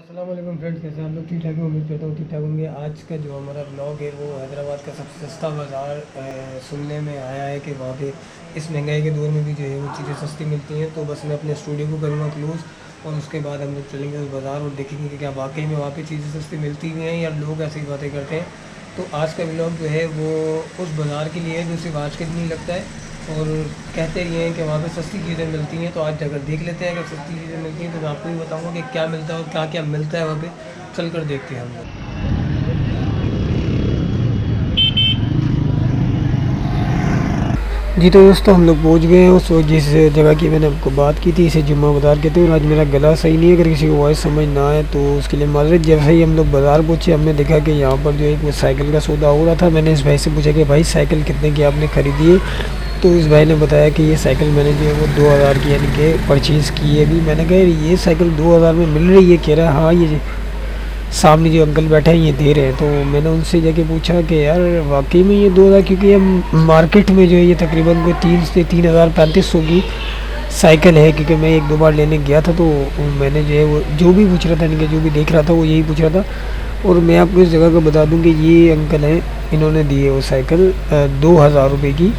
अस्सलाम वालेकुम फ्रेंड्स, कैसे आप लोग? ठीक ठाक है, उम्मीद करता हूँ ठीक ठाक होंगे। आज का जो हमारा ब्लॉग है वो हैदराबाद का सबसे सस्ता बाज़ार सुनने में आया है कि वहाँ पे इस महंगाई के दौर में भी जो है वो चीज़ें सस्ती मिलती हैं। तो बस मैं अपने स्टूडियो को करूँगा क्लोज़ और उसके बाद हम लोग चलेंगे उस बाज़ार और देखेंगे कि क्या वाकई में वहाँ पे चीज़ें सस्ती मिलती भी हैं या लोग ऐसी बातें करते हैं। तो आज का ब्लॉग जो है वो उस बाज़ार के लिए है जो सिर्फ आज के दिन ही लगता है और कहते ये हैं कि वहाँ पे सस्ती चीज़ें मिलती हैं। तो आज अगर देख लेते हैं अगर सस्ती चीज़ें मिलती हैं तो मैं आपको भी बताऊँगा कि क्या मिलता है और क्या क्या मिलता है वहाँ पे। चल कर देखते हैं हम लोग। जी तो दोस्तों, हम लोग पहुँच गए हैं उस जिस जगह की मैंने आपको बात की थी, इसे जुम्मा बाज़ार कहते हैं। और आज मेरा गला सही नहीं है, अगर किसी को वॉइस समझ ना आए तो उसके लिए माजरत। जैसे ही हम लोग बाज़ार पहुँचे हमने देखा कि यहाँ पर जो एक साइकिल का सौदा हो रहा था। मैंने इस भाई से पूछा कि भाई साइकिल कितने की आपने ख़रीदी है? तो इस भाई ने बताया कि ये साइकिल मैंने जो है वो 2000 की यानी कि परचेज़ की है अभी। मैंने कहा ये साइकिल 2000 में मिल रही है? कह रहा है हाँ, ये सामने जो अंकल बैठे हैं ये दे रहे हैं। तो मैंने उनसे जाके पूछा कि यार वाकई में ये 2000, क्योंकि ये मार्केट में जो है ये तकरीबन कोई 3 से 3500 की साइकिल है। क्योंकि मैं एक दो बार लेने गया था तो मैंने जो है वो जो भी पूछ रहा था इनके जो भी देख रहा था वो यही पूछ रहा था। और मैं आपको इस जगह को बता दूं कि ये अंकल हैं, इन्होंने दी है वो साइकिल 2000 रुपये की।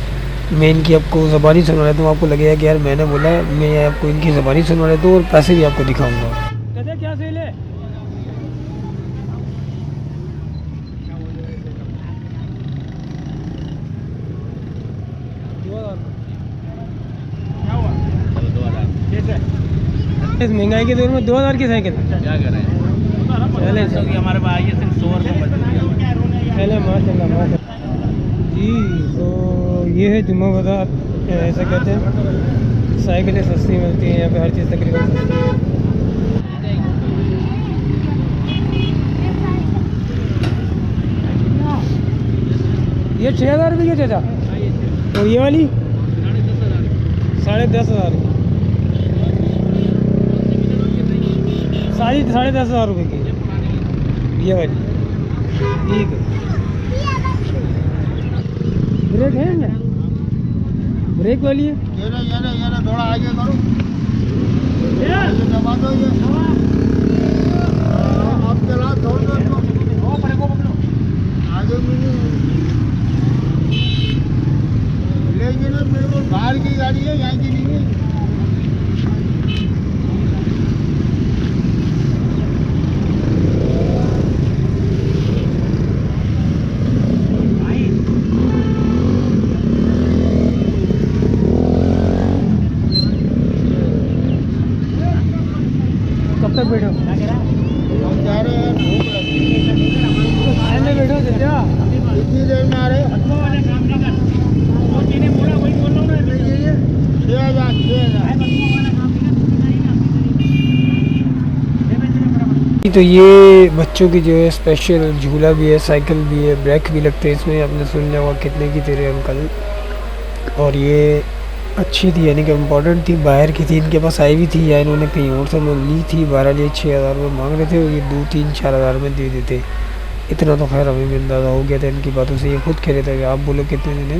मैं इनकी आपको ज़बानी सुना रहा हूँ, आपको लगेगा कि यार मैंने बोला मैं आपको इनकी ज़बानी सुना रहा हूँ और पैसे भी आपको दिखाऊंगा। कहते क्या सेल है? इस महंगाई के दौर में 2000 की साइकिल क्या करें? चले क्योंकि हमारे पास ये सिर्फ 100 रुपये चले माशाल्लाह। जी तो ये है जुम्मा बाज़ार, ऐसा कहते हैं साइकिलें सस्ती मिलती हैं यहाँ पे, हर चीज़ तकरीबन सस्ती है। ये 6000 रुपये की चाचा, और ये वाली 10,500 सारी 10,500 रुपये की ये वाली। ठीक है, ब्रेक है ना? ब्रेक वाली है। ये थोड़ा आगे करो, दबा दो ये। अब चला छोड़ दो आगे लेकिन बिल्कुल बाहर की गाड़ी है, यहाँ की नहीं है। कब तक बैठो? हम जा रहे हैं, भूख लगी में बैठो चाचा, इतनी देर में आ रहे हैं। 6,000। तो ये बच्चों की जो है स्पेशल झूला भी है, साइकिल भी है, ब्रेक भी लगते हैं इसमें। आपने सुन लिया होगा कितने की दे रहे अंकल। और ये अच्छी थी यानी कि इम्पोर्टेंट थी, बाहर की थी, इनके पास आई भी थी या इन्होंने कहीं और से ली थी। 12 लिए 6,000 में मांग रहे थे और ये 2-3-4 हज़ार में दे देते। इतना तो खैर हमें भी अंदाज़ा हो गया था इनकी बातों से। ये खुद कह रहे थे कि आप बोलो कितने देने,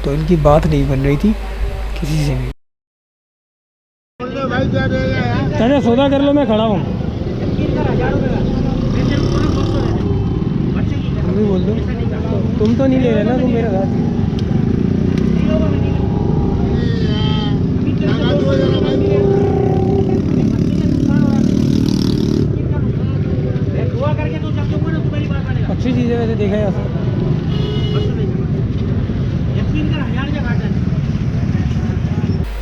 तो इनकी बात नहीं बन रही थी किसी से भी। चलो सौदा कर लो, मैं खड़ा हूँ। तुम भी बोल दो, तुम तो नहीं ले रहे ना, तुम मेरे साथ ही। अच्छी चीज़ है वैसे देखा जा सकता।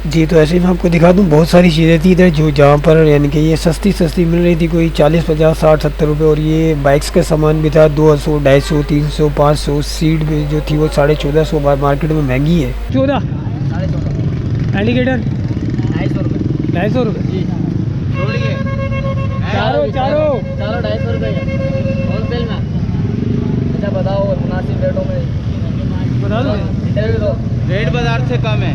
जी तो ऐसे ही मैं आपको दिखा दूँ, बहुत सारी चीज़ें थी इधर जो जहाँ पर यानी कि ये सस्ती मिल रही थी, कोई 40, 50, 60, 70 रुपये। और ये बाइक्स का सामान भी था 200, 250, 300, 500। सीट भी जो थी वो 1450 मार्केट में महंगी है। 14 एलिगेटर 250 रुपये चारों 250 रुपये होलसेल में। अच्छा बताओ मुनासिब रेटों में बता दो। रेट बाजार से कम है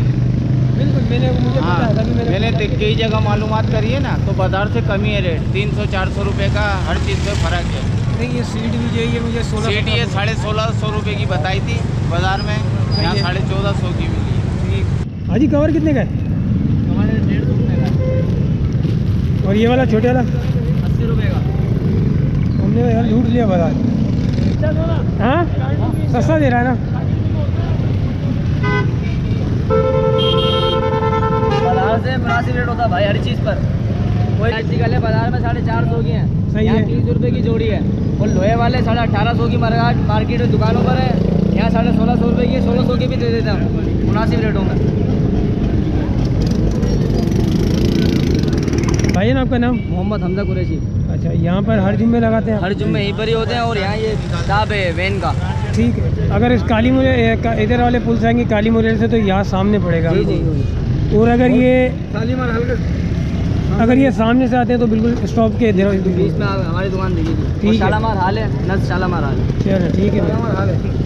बिल्कुल। मुझे पता था कि मैंने कई जगह मालूमात करी है ना, तो बाजार से कम ही है रेट। 300-400 रुपये का हर चीज़ में फ़र्क है। नहीं ये सीट भी जो है मुझे 16 सीट ये 1650 रुपये की बताई थी बाजार में, यहाँ 1450 की मिली है। हाजी कवर कितने का है? हमारे 150 रुपये का। और ये वाला छोटे वाला 80 तुमने यार लूट लिया बाजार। हाँ सस्ता दे रहा है ना। बाजार से मुनासिब रेट होता है भाई हर चीज़ पर। कोई आर्टिकल है बाजार में 450 की है, सही यहाँ है। 30 रुपये की जोड़ी है। और लोहे वाले 1850 की मार्केट में दुकानों पर है, यहाँ 1650 रुपये की, 1600 की भी दे देते हैं मुनासिब रेटों में। भाई ना आपका नाम? मोहम्मद हमजा कुरैशी। अच्छा, यहाँ पर हर जुम्मे लगाते हैं? हर जुम्मे यहीं पर ही होते हैं। और यहाँ ये किताब है वैन का। ठीक है। अगर इस काली मुरे इधर वाले पुल से आएंगे काली मुरे से तो यहाँ सामने पड़ेगा। जी जी। और अगर ये सामने से आते हैं तो बिल्कुल स्टॉप के इधर बीच में हमारी दुकान दिखेगी। ठीक है। शालामार हाल है, नज शालामार हाल है। चलो ठीक है,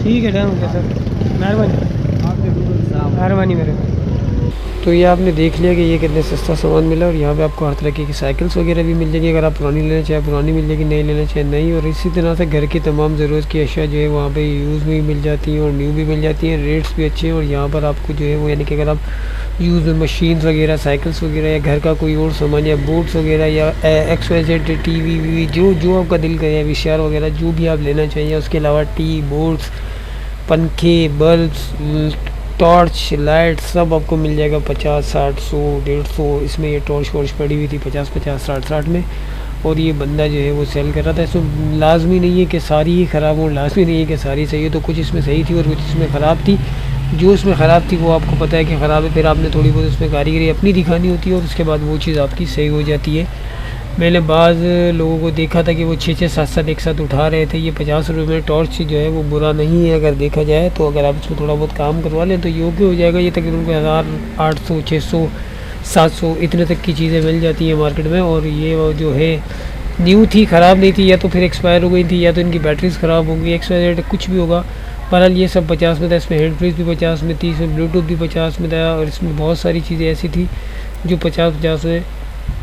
ठीक है, डन हो गया सर, मेहरबानी मेरे। तो ये आपने देख लिया कि ये कितने सस्ता सामान मिला। और यहाँ पे आपको हर तरह की साइकिल्स वगैरह भी मिल जाएगी। अगर आप पुरानी लेना चाहें पुरानी मिल जाएगी, नई लेना चाहें नई। और इसी तरह से घर की तमाम ज़रूरत की अशिया जो है वहाँ पे यूज़ में मिल जाती हैं और न्यू भी मिल जाती हैं। रेट्स भी अच्छे हैं। और यहाँ पर आपको जो है वो यानी कि अगर आप यूज़ में मशीन्स वगैरह, साइकिल्स वगैरह या घर का कोई और सामान या बोट्स वगैरह या XYZ TV वी जो आपका दिल करे, VCR वगैरह जो भी आप लेना चाहिए। उसके अलावा टी बोर्ड्स, पंखे, बल्ब्स, टॉर्च, लाइट सब आपको मिल जाएगा 50, 60, 100, 150। इसमें ये टॉर्च वॉर्च पड़ी हुई थी 50, 60 में। और ये बंदा जो है वो सेल कर रहा था। इसमें लाजमी नहीं है कि सारी ही ख़राब हो, लाजमी नहीं है कि सारी सही हो। तो कुछ इसमें सही थी और कुछ इसमें ख़राब थी। जो इसमें ख़राब थी वो आपको पता है कि ख़राब है, फिर आपने थोड़ी बहुत उसमें कारीगरी अपनी दिखानी होती है और उसके बाद वो चीज़ आपकी सही हो जाती है। मैंने बाज़ लोगों को देखा था कि वो 6-6, 7-7 एक साथ उठा रहे थे। ये 50 रुपये में टॉर्च जो है वो बुरा नहीं है अगर देखा जाए तो। अगर आप इसमें थोड़ा बहुत काम करवा लें तो योग्य हो जाएगा। ये तकरीबन 1800, 600, 700 इतने तक की चीज़ें मिल जाती हैं मार्केट में। और ये वो जो है न्यू थी, ख़राब नहीं थी, या तो फिर एक्सपायर हो गई थी या तो इनकी बैटरीज ख़राब हो गई, XYZ कुछ भी होगा। बहरहाल ये सब 50 में था। इसमें हैंड फ्रीज भी 50 में थी, इसमें ब्लूटूथ भी 50 में था। और इसमें बहुत सारी चीज़ें ऐसी थी जो 50 में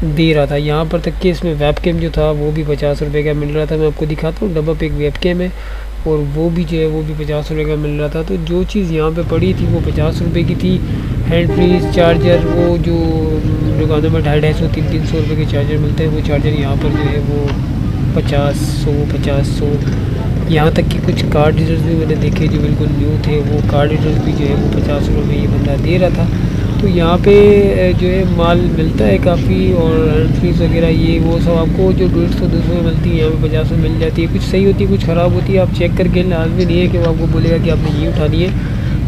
दे रहा था। यहाँ पर तक कि इसमें वेबकैम जो था वो भी 50 रुपये का मिल रहा था। मैं आपको दिखाता हूँ, डब्बा पे एक वेबकैम है और वो भी जो है वो भी 50 रुपये का मिल रहा था। तो जो चीज़ यहाँ पे पड़ी थी वो 50 रुपये की थी। हैंड फ्रीज, चार्जर, वो जो दुकानों में 250, 300 रुपये के चार्जर मिलते हैं, वो चार्जर यहाँ पर जो है वो 50, 100, यहाँ तक कि कुछ कार्ड रीडर्स भी मैंने देखे जो बिल्कुल न्यू थे। वो कार्ड रीडर्स भी जो है वो 50 रुपये में ये बंदा दे रहा था। तो यहाँ पे जो है माल मिलता है काफ़ी। और हैंड फ्रीज वगैरह ये वो सब आपको जो 150-200 में मिलती है यहाँ पे 50 में मिल जाती है। कुछ सही होती है, कुछ ख़राब होती है। आप चेक करके लाजमी नहीं है कि वो आपको बोलेगा कि आपने ये उठानी है।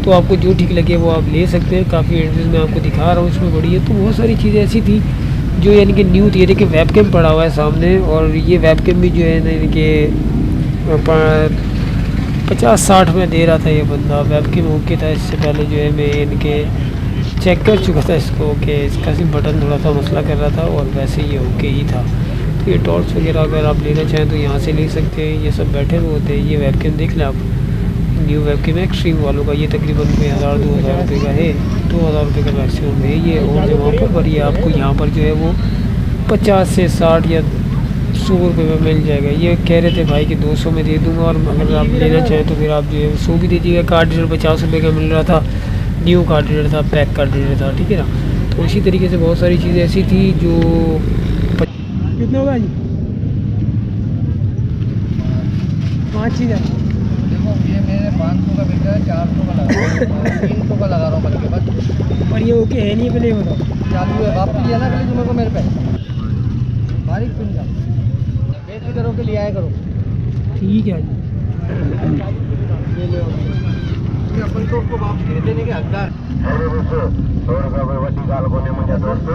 तो आपको जो ठीक लगे वो आप ले सकते हैं। काफ़ी हैंड फ्रीज मैं आपको दिखा रहा हूँ इसमें बड़ी है। तो बहुत सारी चीज़ें ऐसी थी जो यानी कि न्यू थी। देखिए वेबकैम पड़ा हुआ है सामने और ये वेबकैम भी जो है यानी कि 50-60 में दे रहा था ये बंदा। वेबकैम ओके था। इससे पहले जो है मैं इनके चेक कर चुका था इसको कि इसका सिर्फ बटन थोड़ा सा मसला कर रहा था और वैसे ये ओके ही था। तो ये टॉर्च वगैरह अगर आप लेना चाहें तो यहाँ से ले सकते हैं। ये सब बैठे हुए होते हैं। ये वेबकैम देख लें आप, न्यू वेबकैम एक्सट्रीम वालों का। ये तकरीबन कोई 1000-2000 रुपये का है, 2000 रुपये का मैक्सिमम है ये। और जगहों पर ये आपको यहाँ पर जो है वो 50 से 60 या 100 रुपये में मिल जाएगा। ये कह रहे थे भाई कि 200 में दे दूँगा। और अगर आप लेना चाहें तो फिर आप जो है 100 भी दे दीजिएगा। कार्ड रीडर 50 रुपये का मिल रहा था, न्यू कार्ड रीडर था, पैक कार्ड रीडर था, ठीक है ना। तो इसी तरीके से बहुत सारी चीज़ें ऐसी थी जो कितने होगा जी 5 चीज़ें। देखो ये मेरे 500 का बिक रहा है, 400 का लगा रहा हूँ, 300 का लगा रहा हूँ बल्कि बस। और ये ओके है नहीं, पहले ये बताओ। चालू है, वापस लिया ना पहले तुम्हें को मेरे पे बारीक सुन जा, बेफिक्र होकर लिया है करो। ठीक है जी। ये लो अपन तो उसको वापस देने के हकदार। 100 रुपये वड्डी गाल को ने मुझे दोस्त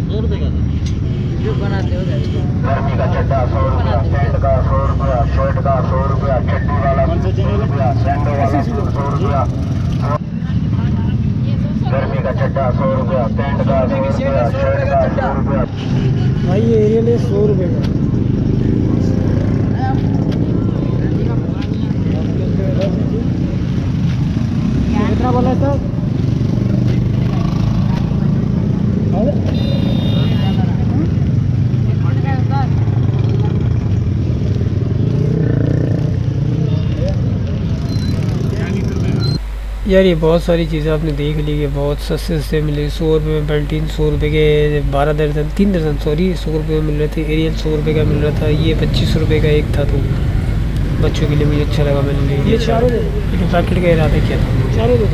100 रुपये का जो बनाते हो गर्मी का चड्डा 100 रुपया, पैंट का 100 रुपया, शर्ट का 100 रुपया, चड्डी वाला 100 रुपया, सैंडो वाला 100 रुपया। गर्मी का चड्डा 100 रुपया, पैंट का 100 रुपया, शर्ट का 100 रुपया। भाई ये एरिया ले 100 रुपये का। कितना बोला था? यार ये बहुत सारी चीज़ें आपने देख ली कि बहुत सस्ते सस्ते मिले। 100 रुपये में पेंटीन, 100 रुपये के 12 दर्जन, 3 दर्जन सॉरी 100 रुपये में मिल रहे थे। एरियल 100 रुपये का मिल रहा था। ये 25 रुपये का एक था, तो बच्चों के लिए मुझे अच्छा लगा, मैंने ले लिया। चारों पैकेट का इरादा क्या था? चारों दो।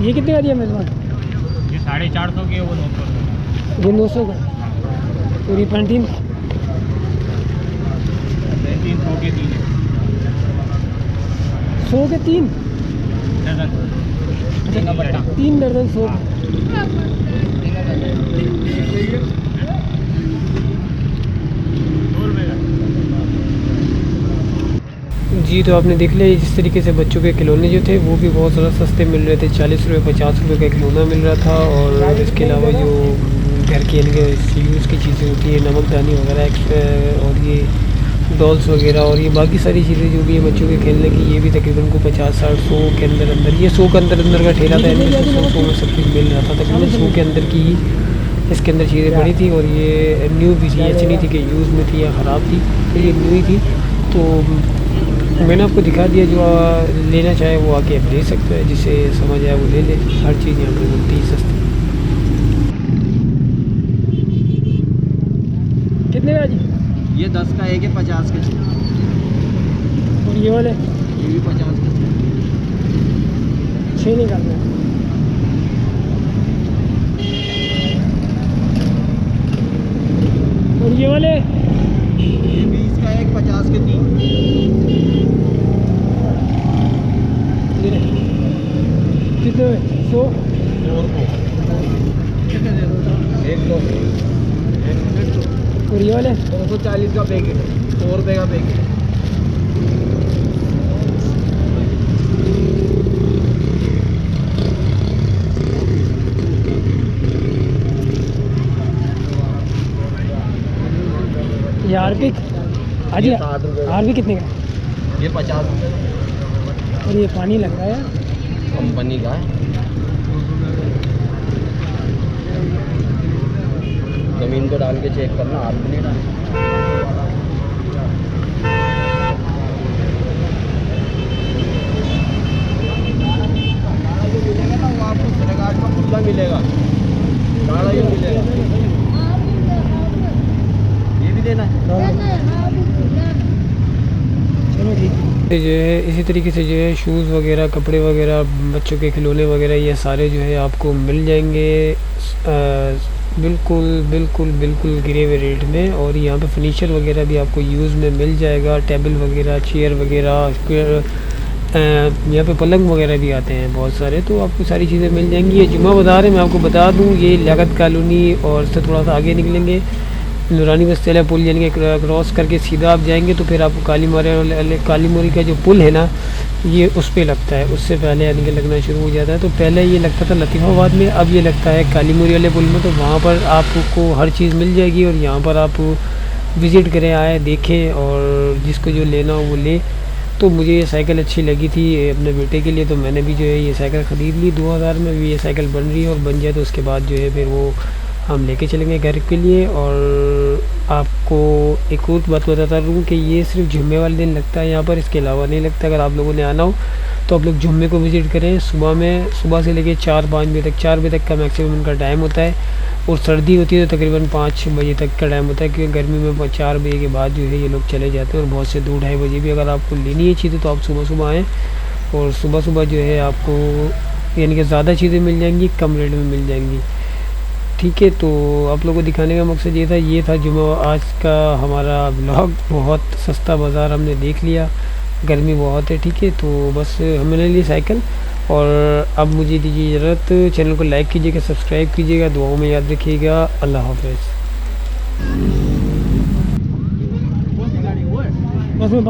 ये कितने का दिया मेज़बान? ये 450 के, वो 900 ये 900 का। और ये पेंटीन 300 के 3 है 100 के 3 दर्जन। अच्छा, 3 दर्जन 100। जी तो आपने देख लिया जिस तरीके से बच्चों के खिलौने जो थे वो भी बहुत ज़्यादा सस्ते मिल रहे थे। 40 रुपये 50 रुपये का खिलौना मिल रहा था। और इसके अलावा जो घर के यूज़ की चीज़ें होती है, नमकदानी वगैरह और ये डॉल्स वगैरह और ये बाकी सारी चीज़ें जो भी है बच्चों के खेलने की, ये भी तकरीबन को 50-60 100 के अंदर ये 100 के अंदर का ठेला था। इनमें 100 में सब कुछ मिल रहा था। तकरीबन 100 के अंदर की इसके अंदर चीज़ें पड़ी थी। और ये न्यू भी थी, ऐसी नहीं थी कि यूज़ में थी या ख़राब थी, तो ये न्यू ही थी। तो मैंने आपको दिखा दिया, जो लेना चाहे वो आके ले सकते हैं, जिसे समझ आए वो ले ले। हर चीज़ यहाँ पर मिलती है सस्ती। कितने का जी? ये 10 का एक है, 50 के 6। और ये वाले? ये भी 50 के 6 निकालना है। और ये वाले? ये 20 का एक, 50 के 3। कितने? 100? 100। और ये वाले? 240 का पैकेट, 100 रुपये का पैकेट। ये हार्पिक? अजी हार्पिक कितने का? ये 50 रुपये। और ये पानी लग रहा है, कंपनी का है। ज़मीन को डाल के चेक करना, हाथ में नहीं डालना। वो आपको सरकार का खुला मिलेगा, गाड़ा ही मिलेगा। ये भी देना है। चलो ठीक है। जो है इसी तरीके से जो है शूज़ वगैरह, कपड़े वगैरह, बच्चों के खिलौने वगैरह, ये सारे जो है आपको मिल जाएंगे बिल्कुल बिल्कुल बिल्कुल गिरे हुए रेट में। और यहाँ पे फर्नीचर वगैरह भी आपको यूज़ में मिल जाएगा, टेबल वगैरह, चेयर वगैरह, यहाँ पे पलंग वगैरह भी आते हैं बहुत सारे, तो आपको सारी चीज़ें मिल जाएंगी। ये जुमा बाज़ार है, मैं आपको बता दूँ, ये लियाकत कॉलोनी और उससे थोड़ा सा आगे निकलेंगे, नूरानी बस्ती पुल यानी कि क्रॉस करके सीधा आप जाएंगे तो फिर आपको काली मोरी का जो पुल है ना, ये उस पर लगता है। उससे पहले यानी कि लगना शुरू हो जाता है। तो पहले ये लगता था लतीफ़ाबाद में, अब ये लगता है काली मोरी वाले पुल में। तो वहाँ पर आपको हर चीज़ मिल जाएगी और यहाँ पर आप विज़िट करें, आए, देखें और जिसको जो लेना हो वो ले। तो मुझे ये साइकिल अच्छी लगी थी अपने बेटे के लिए, तो मैंने भी जो है ये साइकिल ख़रीद ली। 2000 में भी ये साइकिल बन रही है और बन जाए तो उसके बाद जो है फिर वो हम लेके चलेंगे घर के लिए। और आपको एक और बात बताता रहूँ कि ये सिर्फ जुम्मे वाले दिन लगता है यहाँ पर, इसके अलावा नहीं लगता। अगर आप लोगों ने आना हो तो आप लोग जुम्मे को विज़िट करें। सुबह से लेके 4-5 बजे तक, 4 बजे तक का मैक्सिमम उनका टाइम होता है। और सर्दी होती है तो तकरीबन 5 बजे तक का टाइम होता है, क्योंकि गर्मी में 4 बजे के बाद जो है ये लोग चले जाते हैं। और बहुत से 2-2:30 बजे भी अगर आपको लेनी है चीज़ें तो आप सुबह आएँ। और सुबह जो है आपको यानी कि ज़्यादा चीज़ें मिल जाएंगी, कम रेट में मिल जाएंगी। ठीक है, तो आप लोगों को दिखाने का मकसद ये था जुमा आज का हमारा ब्लॉग। बहुत सस्ता बाज़ार हमने देख लिया, गर्मी बहुत है। ठीक है, तो बस हमने ली साइकिल। और अब मुझे दीजिए इजाज़त। चैनल को लाइक कीजिएगा, सब्सक्राइब कीजिएगा, दुआओं में याद रखिएगा। अल्लाह हाफ़िज़। बस मैं